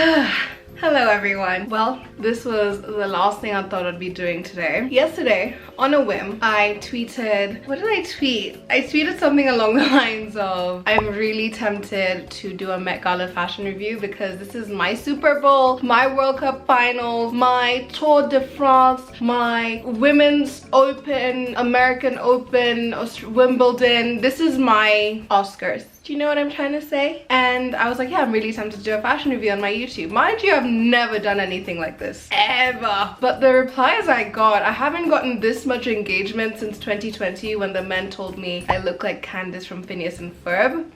Hello everyone. Well, this was the last thing I thought I'd be doing today. Yesterday, on a whim, I tweeted, what did I tweet? I tweeted something along the lines of, I'm really tempted to do a Met Gala fashion review because this is my Super Bowl, my World Cup finals, my Tour de France, my Women's Open, American Open, Wimbledon. This is my Oscars. Do you know what I'm trying to say? And I was like, yeah, I'm really tempted to do a fashion review on my YouTube. Mind you, I've never done anything like this, ever. But the replies I got, I haven't gotten this much engagement since 2020 when the men told me I look like Candace from Phineas and Ferb.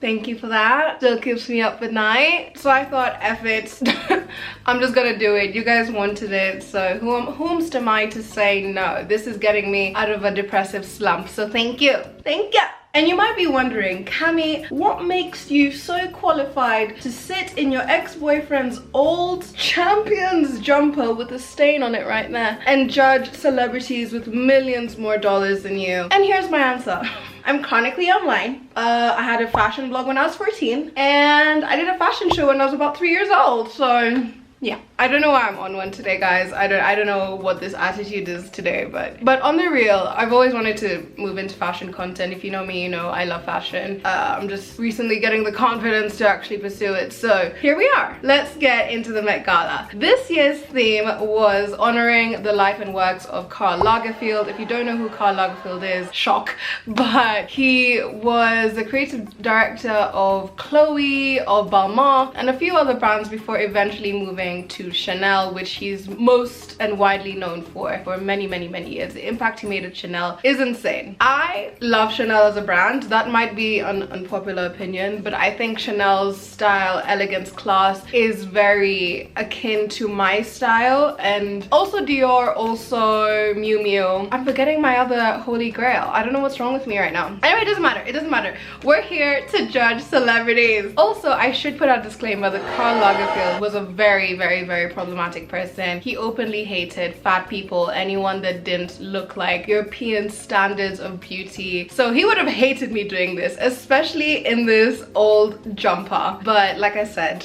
Thank you for that. Still keeps me up at night. So I thought, F it. I'm just gonna do it. You guys wanted it, so whom's am I to say no? This is getting me out of a depressive slump, so thank you. Thank you. And you might be wondering, Cami, what makes you so qualified to sit in your ex-boyfriend's old Champions jumper with a stain on it right there and judge celebrities with millions more dollars than you? And here's my answer. I'm chronically online. I had a fashion blog when I was 14 and I did a fashion show when I was about 3 years old, so yeah. I don't know why I'm on one today, guys. I don't know what this attitude is today, but on the real, I've always wanted to move into fashion content. If you know me, you know I love fashion. I'm just recently getting the confidence to actually pursue it. So here we are. Let's get into the Met Gala. This year's theme was honoring the life and works of Karl Lagerfeld. If you don't know who Karl Lagerfeld is, shock. But he was the creative director of Chloe, of Balmain, and a few other brands before eventually moving to Chanel, which he's most and widely known for many years. The impact he made at Chanel is insane. I love Chanel as a brand. That might be an unpopular opinion, but I think Chanel's style, elegance, class is very akin to my style. And also Dior, also Miu Miu. I'm forgetting my other holy grail. I don't know what's wrong with me right now. Anyway, it doesn't matter. It doesn't matter. We're here to judge celebrities. Also, I should put out a disclaimer that Karl Lagerfeld was a very problematic person. He openly hated fat people, anyone that didn't look like European standards of beauty. So he would have hated me doing this, especially in this old jumper. But like I said,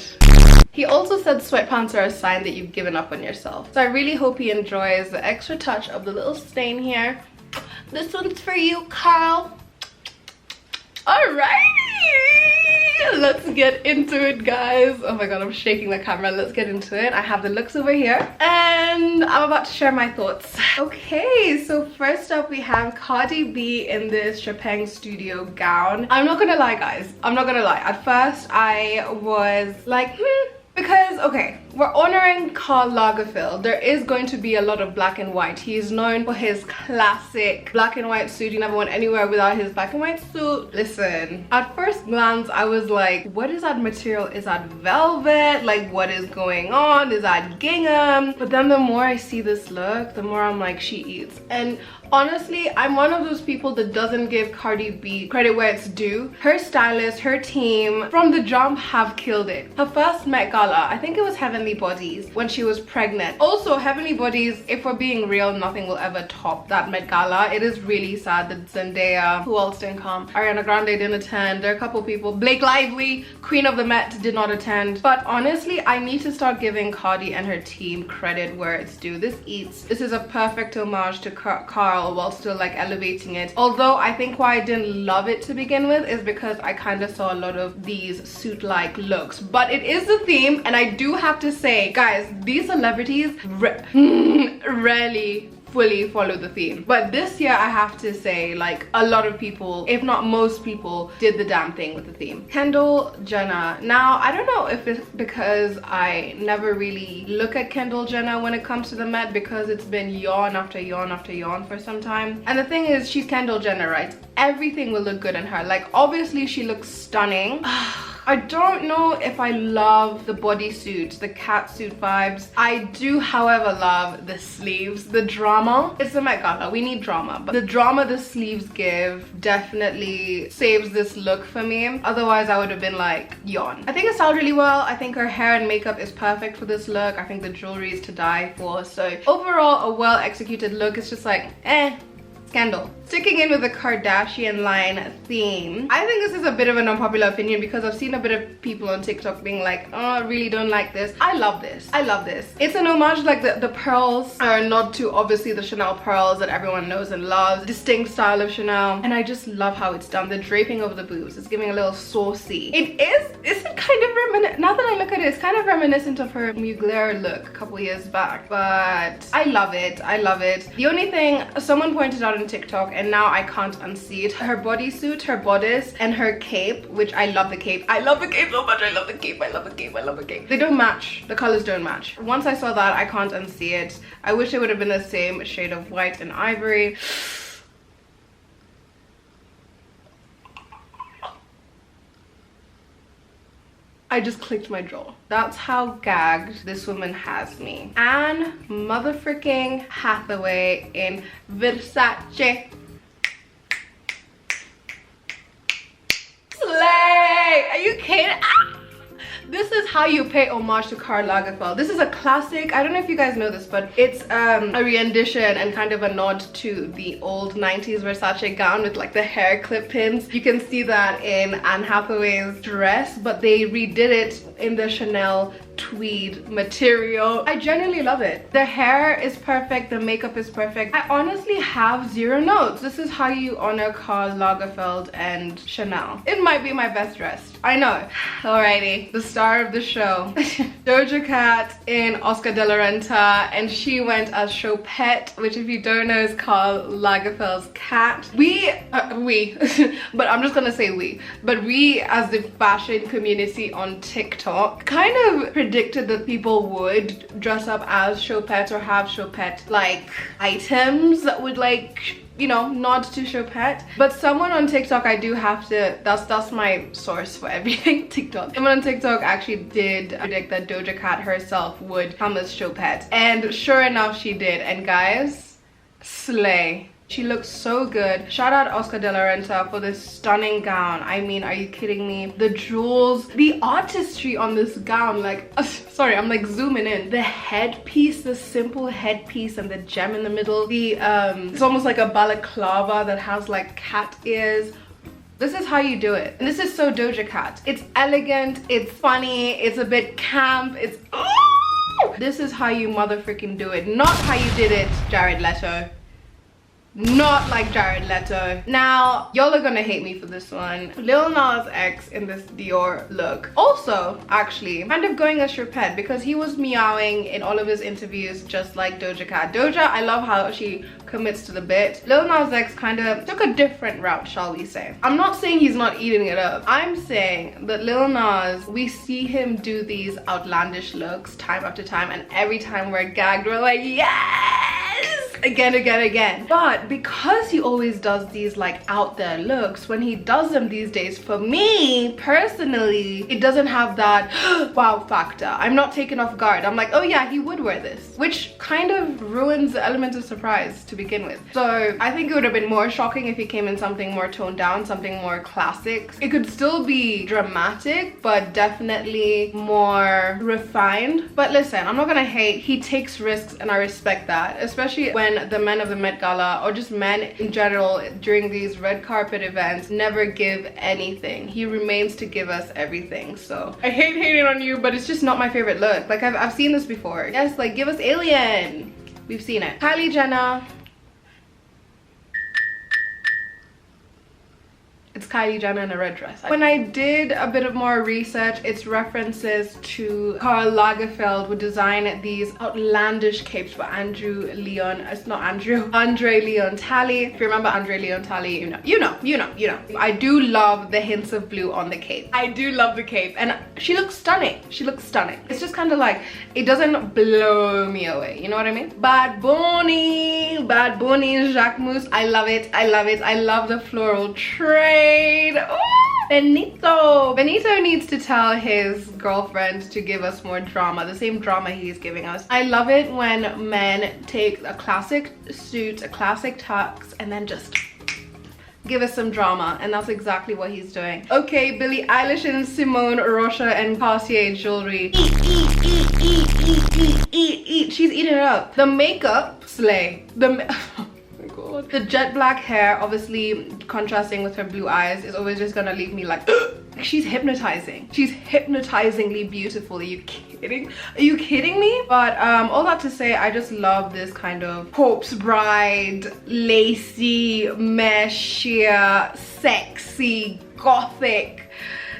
he also said sweatpants are a sign that you've given up on yourself. So I really hope he enjoys the extra touch of the little stain here. This one's for you, Karl. Alrighty, let's get into it, guys. Oh my god, I'm shaking the camera. Let's get into it. I have the looks over here and I'm about to share my thoughts. Okay, so first up we have Cardi B in this Chopin Studio gown. I'm not gonna lie, guys. I'm not gonna lie. At first I was like, because, okay, we're honoring Karl Lagerfeld. There is going to be a lot of black and white. He is known for his classic black and white suit. You never went anywhere without his black and white suit. Listen, at first glance, I was like, what is that material? Is that velvet? Like, what is going on? Is that gingham? But then the more I see this look, the more I'm like, she eats. And honestly, I'm one of those people that doesn't give Cardi B credit where it's due. Her stylist, her team, from the jump have killed it. Her first Met Gala, I think it was Heavenly Bodies when she was pregnant. Also, Heavenly Bodies, if we're being real, nothing will ever top that Met Gala. It is really sad that Zendaya, who else didn't come? Ariana Grande didn't attend. There are a couple people. Blake Lively, Queen of the Met, did not attend. But honestly, I need to start giving Cardi and her team credit where it's due. This eats. This is a perfect homage to Karl while still like elevating it. Although I think why I didn't love it to begin with is because I kind of saw a lot of these suit-like looks. But it is the theme, and I do have to say, guys, these celebrities rarely fully follow the theme. But this year I have to say, like, a lot of people, if not most people, did the damn thing with the theme. Kendall Jenner. Now, I don't know if it's because I never really look at Kendall Jenner when it comes to the Met, because it's been yawn after yawn after yawn for some time. And the thing is, she's Kendall Jenner, right? Everything will look good on her. Like, obviously she looks stunning. I don't know if I love the bodysuit, the catsuit vibes. I do, however, love the sleeves, the drama. It's the Met Gala, we need drama. But the drama the sleeves give definitely saves this look for me. Otherwise, I would have been like, yawn. I think it styled really well. I think her hair and makeup is perfect for this look. I think the jewelry is to die for. So overall, a well-executed look. It's just like, Scandal. Sticking in with the Kardashian line theme, I think this is a bit of an unpopular opinion because I've seen a bit of people on TikTok being like, oh, I really don't like this. I love this. I love this. It's an homage, like the pearls are not to obviously the Chanel pearls that everyone knows and loves. Distinct style of Chanel. And I just love how it's done. The draping over the boobs. It's giving a little saucy. It is kind of reminiscent. Now that I look at it, it's kind of reminiscent of her Mugler look a couple years back. But I love it. I love it. The only thing someone pointed out on TikTok, and now I can't unsee it, her bodysuit, her bodice, and her cape, which I love the cape. I love the cape so much. I love the cape. I love the cape. I love the cape. They don't match. The colors don't match. Once I saw that, I can't unsee it. I wish it would have been the same shade of white and ivory. I just clicked my jaw. That's how gagged this woman has me. Anne motherfucking Hathaway in Versace. Slay! Are you kidding? Ah! This is how you pay homage to Karl Lagerfeld. This is a classic. I don't know if you guys know this, but it's a rendition and kind of a nod to the old 90s Versace gown with like the hair clip pins. You can see that in Anne Hathaway's dress, but they redid it in the Chanel tweed material. I genuinely love it. The hair is perfect. The makeup is perfect. I honestly have zero notes. This is how you honor Karl Lagerfeld and Chanel. It might be my best dressed. I know. Alrighty, the star of the show. Doja Cat in Oscar de la Renta, and she went as Chopette, which if you don't know is Karl Lagerfeld's cat. But I'm just gonna say we. But we as the fashion community on TikTok kind of predicted that people would dress up as Chopette or have Chopette like items that would like, you know, nod to Chopette. But someone on TikTok, I do have to, that's my source for everything, TikTok. Someone on TikTok actually did predict that Doja Cat herself would come as Chopette, and sure enough she did. And guys, slay. She looks so good. Shout out Oscar de la Renta for this stunning gown. I mean, are you kidding me? The jewels, the artistry on this gown, like, sorry, I'm like zooming in. The headpiece, the simple headpiece and the gem in the middle. The, it's almost like a balaclava that has like cat ears. This is how you do it. And this is so Doja Cat. It's elegant, it's funny, it's a bit camp, it's... This is how you motherfucking do it. Not how you did it, Jared Leto. Not like Jared Leto. Now, y'all are gonna hate me for this one. Lil Nas X in this Dior look. Also, actually, kind of going as Chopette because he was meowing in all of his interviews just like Doja Cat. Doja, I love how she commits to the bit. Lil Nas X kind of took a different route, shall we say. I'm not saying he's not eating it up. I'm saying that Lil Nas, we see him do these outlandish looks time after time, and every time we're gagged, we're like, yes! Again. But because he always does these like out there looks, when he does them these days, for me personally, it doesn't have that wow factor. I'm not taken off guard. I'm like, oh yeah, he would wear this, which kind of ruins the element of surprise to begin with. So I think it would have been more shocking if he came in something more toned down, something more classic. It could still be dramatic, but definitely more refined. But listen, I'm not gonna hate. He takes risks and I respect that, especially when the men of the Met Gala, or just men in general during these red carpet events, never give anything. He remains to give us everything. So I hate hating on you, but it's just not my favorite look. Like I've seen this before. Yes, like give us Alien. We've seen it. Kylie Jenner. It's Kylie Jenner in a red dress. When I did a bit of more research, it's references to Karl Lagerfeld would design these outlandish capes for Andre Leon Talley. If you remember Andre Leon Talley, you know. I do love the hints of blue on the cape. I do love the cape, and she looks stunning. She looks stunning. It's just kind of like, it doesn't blow me away, you know what I mean? Bad Bunny, Jacquemus. I love it. I love the floral trade. Ooh, Benito needs to tell his girlfriend to give us more drama, the same drama he's giving us. I love it when men take a classic suit, a classic tux, and then just give us some drama, and that's exactly what he's doing. Okay, Billie Eilish and Simone Rocha and Cartier jewelry. Eat. She's eating it up. The makeup, slay. Oh my god. god. The jet black hair, obviously contrasting with her blue eyes, is always just gonna leave me like she's hypnotizing. She's hypnotizingly beautiful. Are you kidding? Are you kidding me? But all that to say, I just love this kind of corpse bride, lacy, mesh, sheer, sexy, gothic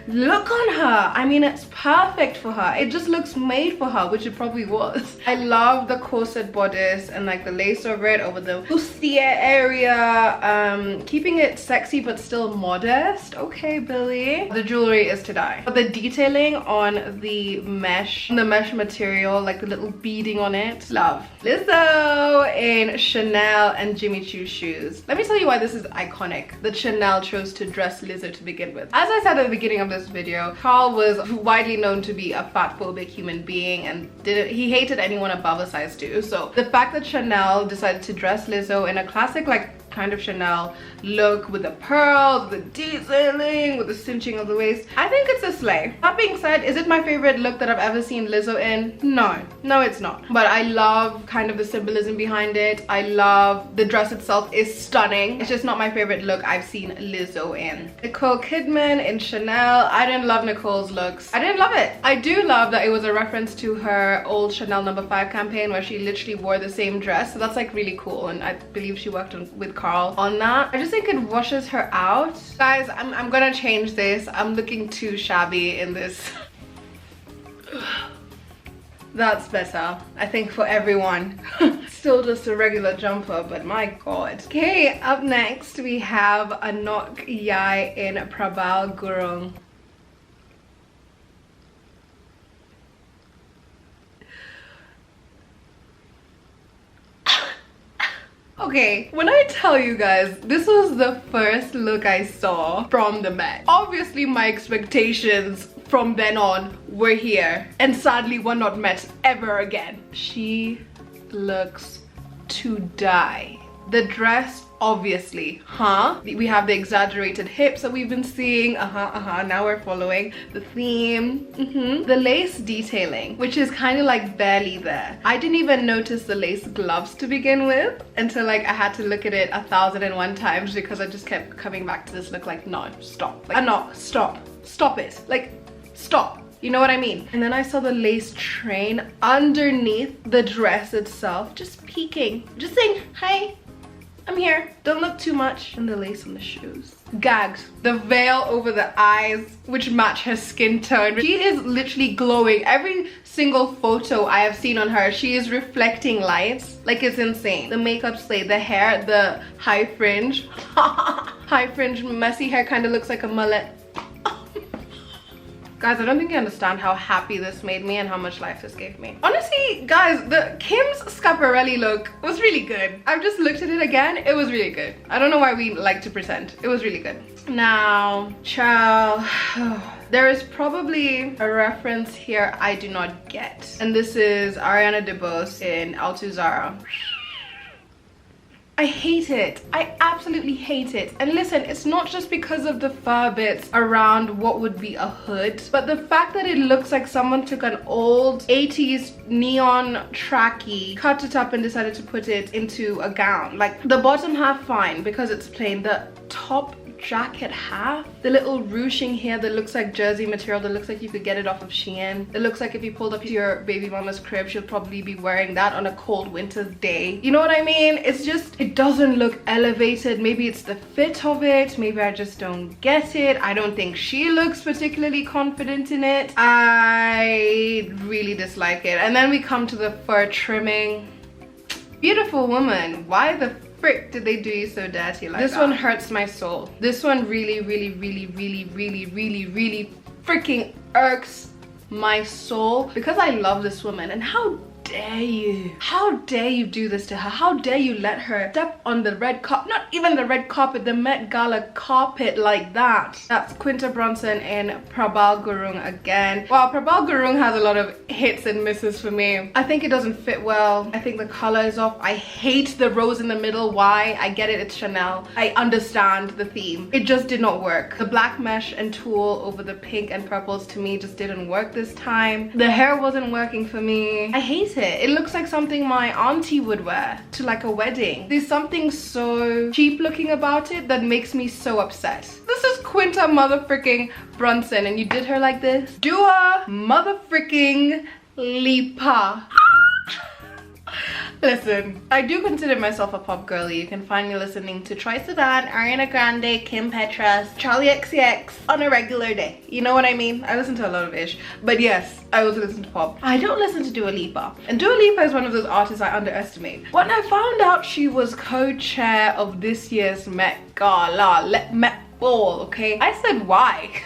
look on her. I mean, it's perfect for her. It just looks made for her, which it probably was. I love the corset bodice and like the lace over it, over the bustier area, keeping it sexy but still modest. Okay, Billy. The jewelry is to die, but the detailing on the mesh material, like the little beading on it, love. Lizzo in Chanel and Jimmy Choo shoes. Let me tell you why this is iconic that Chanel chose to dress Lizzo to begin with. As I said at the beginning of this video, Carl was widely known to be a fatphobic human being and he hated anyone above a size 2. So the fact that Chanel decided to dress Lizzo in a classic like kind of Chanel look with the pearls, the detailing, with the cinching of the waist, I think it's a slay. That being said, is it my favorite look that I've ever seen Lizzo in? No, it's not. But I love kind of the symbolism behind it. I love the dress itself is stunning. It's just not my favorite look I've seen Lizzo in. Nicole Kidman in Chanel. I didn't love Nicole's looks. I didn't love it. I do love that it was a reference to her old Chanel No. 5 campaign where she literally wore the same dress. So that's like really cool, and I believe she worked with Carl on that. I just think it washes her out. Guys, I'm gonna change this. I'm looking too shabby in this. That's better, I think, for everyone. Still just a regular jumper, but my god. Okay, up next we have Anok Yai in Prabal Gurung. Okay, when I tell you guys, this was the first look I saw from the Met. Obviously my expectations from then on were here, and sadly were not met ever again. She looks to die. The dress, obviously, we have the exaggerated hips that we've been seeing, now we're following the theme. The lace detailing, which is kind of like barely there. I didn't even notice the lace gloves to begin with until like I had to look at it 1,001 times because I just kept coming back to this look like, no, stop. Like, no, stop it. Like, stop. You know what I mean? And then I saw the lace train underneath the dress itself, just peeking, just saying, hi, I'm here. Don't look too much. And the lace on the shoes. Gagged. The veil over the eyes, which match her skin tone. She is literally glowing. Every single photo I have seen on her, she is reflecting lights. Like, it's insane. The makeup slay, the hair, the high fringe. High fringe, messy hair, kind of looks like a mullet. Guys, I don't think you understand how happy this made me and how much life this gave me. Honestly, guys, the Kim's Schiaparelli look was really good. I've just looked at it again. It was really good. I don't know why we like to pretend. It was really good. Now, child, there is probably a reference here I do not get. And this is Ariana DeBose in Altuzarra. I hate it. I absolutely hate it. And listen, it's not just because of the fur bits around what would be a hood, but the fact that it looks like someone took an old 80s neon trackie, cut it up and decided to put it into a gown. Like, the bottom half fine because it's plain. The top jacket half, the little ruching here that looks like jersey material, that looks like you could get it off of Shein. It looks like if you pulled up to your baby mama's crib, she'll probably be wearing that on a cold winter's day. You know what I mean? It's just, it doesn't look elevated. Maybe it's the fit of it. Maybe I just don't get it. I don't think she looks particularly confident in it. I really dislike it. And then we come to the fur trimming. Beautiful woman. Why the frick did they do you so dirty like that? This one hurts my soul. This one really freaking irks my soul because I love this woman. And how dare you? How dare you do this to her? How dare you let her step on the red carpet, not even the red carpet, the Met Gala carpet like that? That's Quinta Brunson in Prabal Gurung again. Wow, Prabal Gurung has a lot of hits and misses for me. I think it doesn't fit well. I think the color is off. I hate the rose in the middle. Why? I get it, it's Chanel. I understand the theme. It just did not work. The black mesh and tulle over the pink and purples to me just didn't work this time. The hair wasn't working for me. I hate it. it. It looks like something my auntie would wear to like a wedding. There's something so cheap looking about it that makes me so upset. This is Quinta motherfreaking Brunson, and you did her like this? Do a motherfreaking lipa. Listen, I do consider myself a pop girly. You can find me listening to Troye Sivan, Ariana Grande, Kim Petras, Charlie XCX on a regular day. You know what I mean? I listen to a lot of ish. But yes, I also listen to pop. I don't listen to Dua Lipa. And Dua Lipa is one of those artists I underestimate. When I found out she was co-chair of this year's Met Gala, Met Ball, okay? I said, why?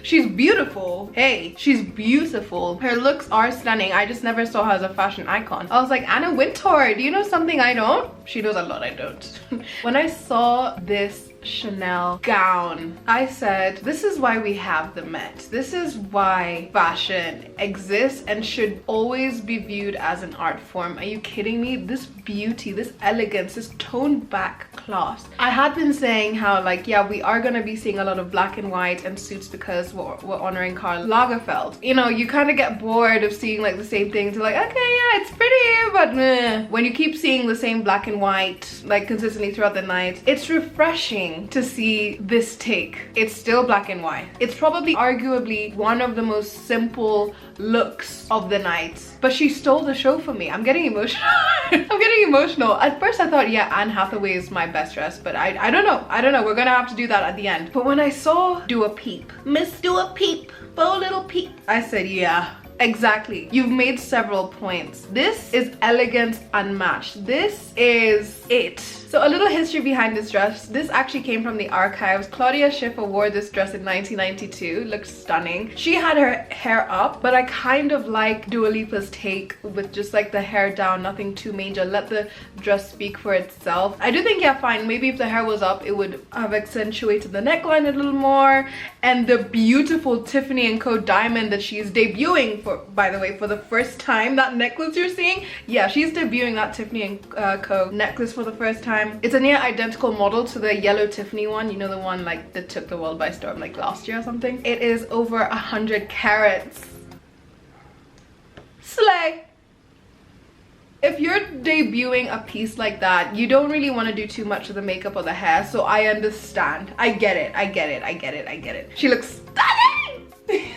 She's beautiful. Hey, she's beautiful. Her looks are stunning. I just never saw her as a fashion icon. I was like, Anna Wintour, do you know something I don't? She knows a lot I don't. When I saw this Chanel gown, I said, this is why we have the Met. This is why fashion exists and should always be viewed as an art form. Are you kidding me? This beauty, this elegance, this toned back class. I had been saying how, like, yeah, we are gonna be seeing a lot of black and white and suits because we're honoring Karl Lagerfeld. You know, you kind of get bored of seeing like the same things. You're like, okay, yeah, it's pretty, but meh. When you keep seeing the same black and white like consistently throughout the night, it's refreshing to see this take. It's still black and white. It's probably arguably one of the most simple looks of the night, but she stole the show for me. I'm getting emotional. I'm getting emotional. At first I thought, yeah, Anne Hathaway is my best dress, but I don't know. We're gonna have to do that at the end. But when I saw Dua Peep, Miss Dua Peep, Bo Little Peep, I said, yeah, exactly. You've made several points. This is elegance unmatched. This is it. So a little history behind this dress. This actually came from the archives. Claudia Schiffer wore this dress in 1992. Looked stunning. She had her hair up, but I kind of like Dua Lipa's take with just like the hair down, nothing too major. Let the dress speak for itself. I do think, yeah, fine, maybe if the hair was up, it would have accentuated the neckline a little more. And the beautiful Tiffany & Co. diamond that she's debuting for, by the way, for the first time. That necklace you're seeing, yeah, she's debuting that Tiffany & Co. necklace for the first time. It's a near identical model to the yellow Tiffany one, you know, the one like that took the world by storm like last year or something. It is over 100 carats. Slay. If you're debuting a piece like that, you don't really want to do too much of the makeup or the hair, so I understand. I get it. She looks stunning.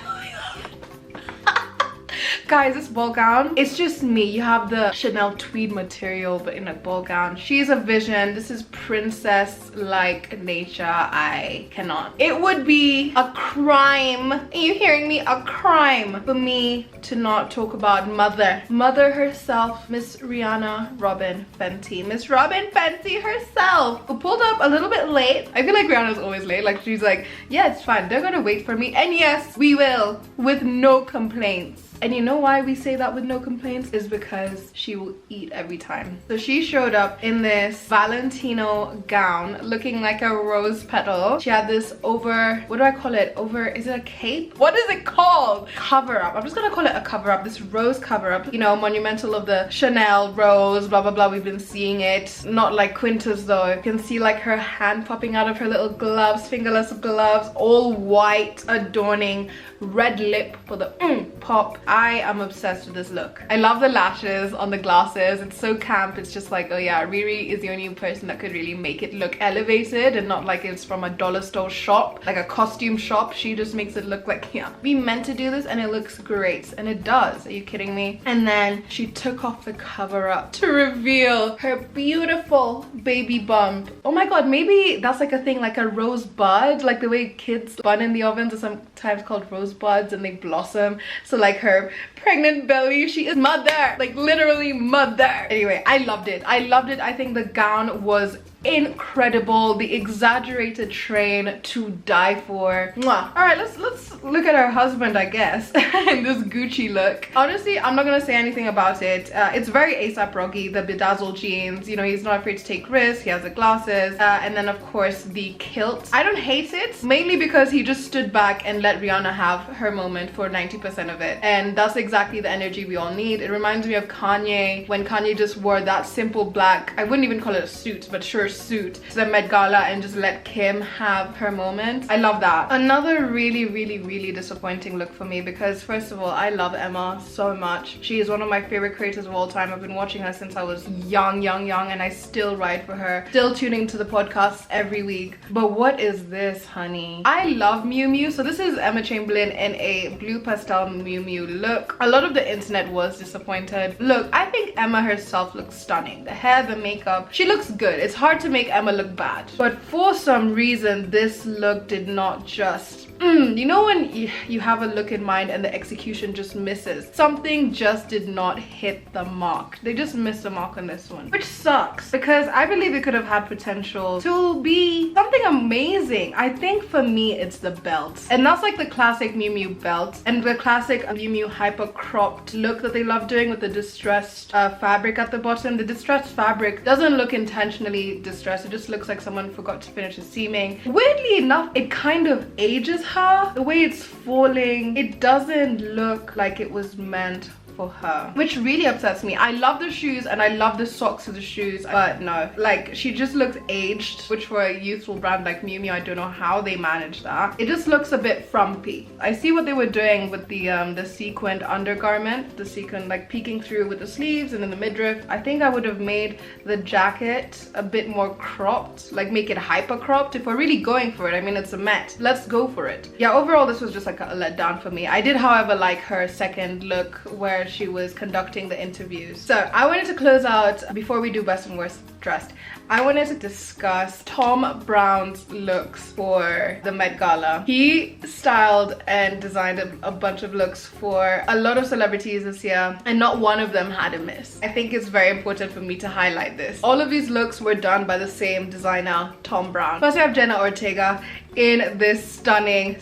Guys, this ball gown, it's just me. You have the Chanel tweed material, but in a ball gown. She's a vision. This is princess-like nature. I cannot. It would be a crime. Are you hearing me? A crime for me to not talk about mother herself, Miss Rihanna Robin Fenty. Miss Robin Fenty herself, who pulled up a little bit late. I feel like Rihanna's always late. Like, she's like, yeah, it's fine. They're gonna wait for me. And yes, we will, with no complaints. And you know why we say that with no complaints? Is because she will eat every time. So she showed up in this Valentino gown looking like a rose petal. She had this over, what do I call it? Over, is it a cape? What is it called? Cover up. I'm just gonna call it a cover up. This rose cover up, you know, monumental of the Chanel rose, blah, blah, blah. We've been seeing it. Not like Quinta's though. You can see like her hand popping out of her little gloves, fingerless gloves, all white, adorning, red lip for the pop. I am obsessed with this look. I love the lashes on the glasses. It's so camp. It's just like, oh yeah, Riri is the only person that could really make it look elevated and not like it's from a dollar store shop, like a costume shop. She just makes it look like, yeah, we meant to do this and it looks great. And it does. Are you kidding me? And then she took off the cover up to reveal her beautiful baby bump. Oh my god, maybe that's like a thing, like a rosebud, like the way kids bun in the ovens are sometimes called rosebuds and they blossom. So like her pregnant belly, she is mother, like literally mother. Anyway, I loved it. I think the gown was incredible. The exaggerated train to die for. Mwah. All right, let's look at her husband, I guess, in this Gucci look. Honestly, I'm not gonna say anything about it. It's very A$AP Rocky, the bedazzled jeans, you know, he's not afraid to take risks. He has the glasses, and then of course the kilt. I don't hate it, mainly because he just stood back and let Rihanna have her moment for 90% of it, and that's exactly the energy we all need. It reminds me of Kanye, when Kanye just wore that simple black, I wouldn't even call it a suit, but sure, suit to the Met Gala and just let Kim have her moment. I love that. Another really disappointing look for me, because first of all, I love Emma so much. She is one of my favorite creators of all time. I've been watching her since I was young, and I still ride for her, still tuning to the podcast every week. But what is this, honey? I love Miu Miu. So this is Emma Chamberlain in a blue pastel Miu Miu look. A lot of the internet was disappointed. Look, I think Emma herself looks stunning. The hair, the makeup, she looks good. It's hard to make Emma look bad, but for some reason this look did not just you know when you have a look in mind and the execution just misses. Something just did not hit the mark. They just missed the mark on this one, which sucks, because I believe it could have had potential to be something amazing. I think for me it's the belt, and that's like the classic Miu Miu belt and the classic Miu Miu hyper cropped look that they love doing with the distressed fabric at the bottom. The distressed fabric doesn't look intentionally distressed. It just looks like someone forgot to finish the seaming. Weirdly enough, it kind of ages her. The way it's falling, it doesn't look like it was meant for her, which really upsets me. I love the shoes and I love the socks of the shoes, but no, like she just looks aged, which for a youthful brand like Miu Miu, I don't know how they managed that. It just looks a bit frumpy. I see what they were doing with the sequined undergarment, the sequin like peeking through with the sleeves and then the midriff. I think I would have made the jacket a bit more cropped, like make it hyper cropped if we're really going for it. I mean, it's a Met, let's go for it. Yeah, overall this was just like a letdown for me. I did however like her second look where she was conducting the interviews. So I wanted to close out, before we do best and worst dressed, I wanted to discuss Thom Browne's looks for the Met Gala. He styled and designed a bunch of looks for a lot of celebrities this year, and not one of them had a miss. I think it's very important for me to highlight this. All of these looks were done by the same designer, Thom Browne. First we have Jenna Ortega in this stunning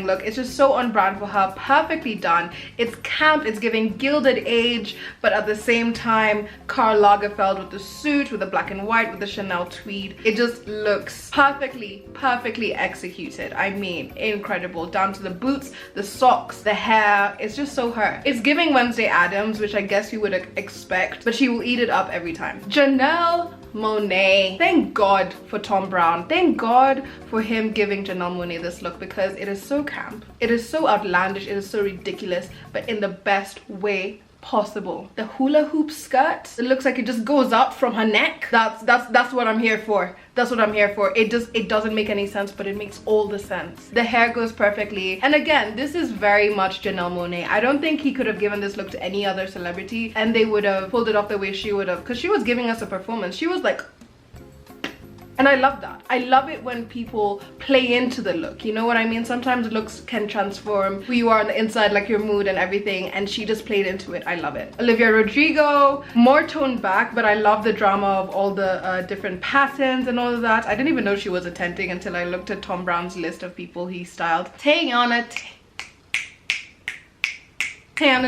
look. It's just so on brand for her, perfectly done. It's camp, it's giving Gilded Age, but at the same time Karl Lagerfeld with the suit, with the black and white, with the Chanel tweed. It just looks perfectly executed. I mean, incredible, down to the boots, the socks, the hair. It's just so her. It's giving Wednesday Addams, which I guess you would expect, but she will eat it up every time. Janelle Monáe. Thank God for Thom Browne. Thank God for him giving Janelle Monáe this look, because it is so camp, it is so outlandish, it is so ridiculous, but in the best way possible. The hula hoop skirt, it looks like it just goes up from her neck. That's what I'm here for. That's what I'm here for. It doesn't make any sense, but it makes all the sense. The hair goes perfectly, and again, this is very much Janelle Monáe. I don't think he could have given this look to any other celebrity and they would have pulled it off the way she would have, because she was giving us a performance. She was like, and I love that. I love it when people play into the look, you know what I mean? Sometimes looks can transform who you are on the inside, like your mood and everything, and she just played into it. I love it. Olivia Rodrigo, more toned back, but I love the drama of all the different patterns and all of that. I didn't even know she was attending until I looked at Thom Browne's list of people he styled. Teyana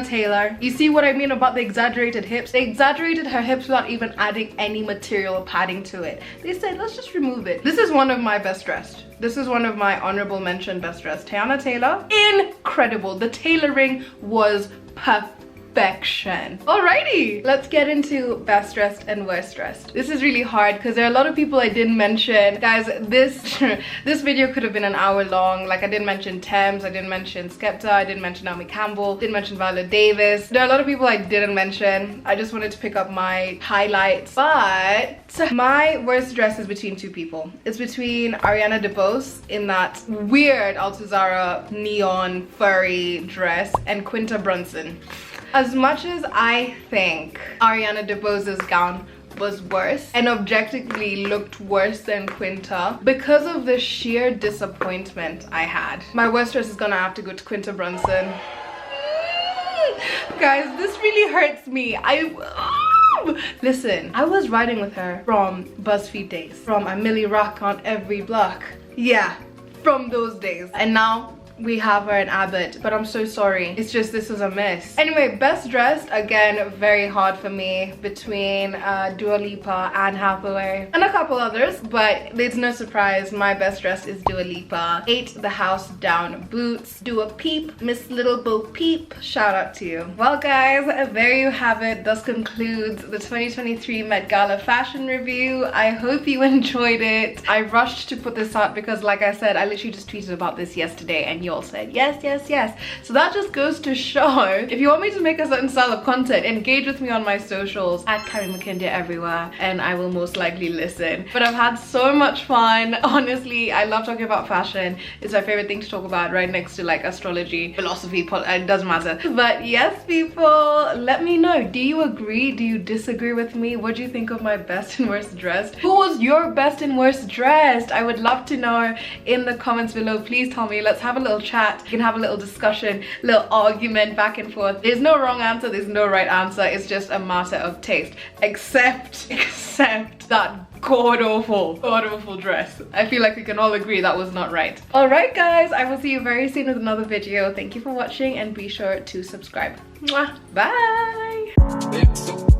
Taylor. You see what I mean about the exaggerated hips? They exaggerated her hips without even adding any material padding to it. They said, let's just remove it. This is one of my best dressed. This is one of my honorable mention best dressed. Teyana Taylor, incredible. The tailoring was perfect. Alrighty, let's get into best dressed and worst dressed. This is really hard because there are a lot of people I didn't mention. Guys, this video could have been an hour long. Like, I didn't mention Thames, I didn't mention Skepta, I didn't mention Naomi Campbell, didn't mention Viola Davis. There are a lot of people I didn't mention. I just wanted to pick up my highlights. But my worst dress is between two people. It's between Ariana DeBose in that weird Altuzarra neon furry dress and Quinta Brunson. As much as I think Ariana DeBose's gown was worse and objectively looked worse than Quinta, because of the sheer disappointment I had, my worst dress is gonna have to go to Quinta Brunson. Guys, this really hurts me. Listen, I was riding with her from BuzzFeed days, from a Millie Rock on every block. Yeah, from those days. And now we have her in Abbott, but I'm so sorry. It's just this was a miss. Anyway, best dressed, again, very hard for me between Dua Lipa, Anne Hathaway, and a couple others, but it's no surprise my best dressed is Dua Lipa. Ate the house down boots. Dua Peep, Miss Little Bo Peep, shout out to you. Well guys, there you have it. Thus concludes the 2023 Met Gala fashion review. I hope you enjoyed it. I rushed to put this out because, like I said, I literally just tweeted about this yesterday and you all said yes, yes, yes. So that just goes to show, if you want me to make a certain style of content, engage with me on my socials at Carrie McKindy everywhere and I will most likely listen. But I've had so much fun. Honestly, I love talking about fashion. It's my favorite thing to talk about, right next to like astrology, philosophy, it doesn't matter. But yes, people, let me know. Do you agree? Do you disagree with me? What do you think of my best and worst dressed? Who was your best and worst dressed? I would love to know in the comments below. Please tell me. Let's have a little chat. We can have a little discussion, little argument back and forth. There's no wrong answer, there's no right answer. It's just a matter of taste. Except that god-awful dress. I feel like we can all agree that was not right. Alright guys, I will see you very soon with another video. Thank you for watching and be sure to subscribe. Mwah. Bye!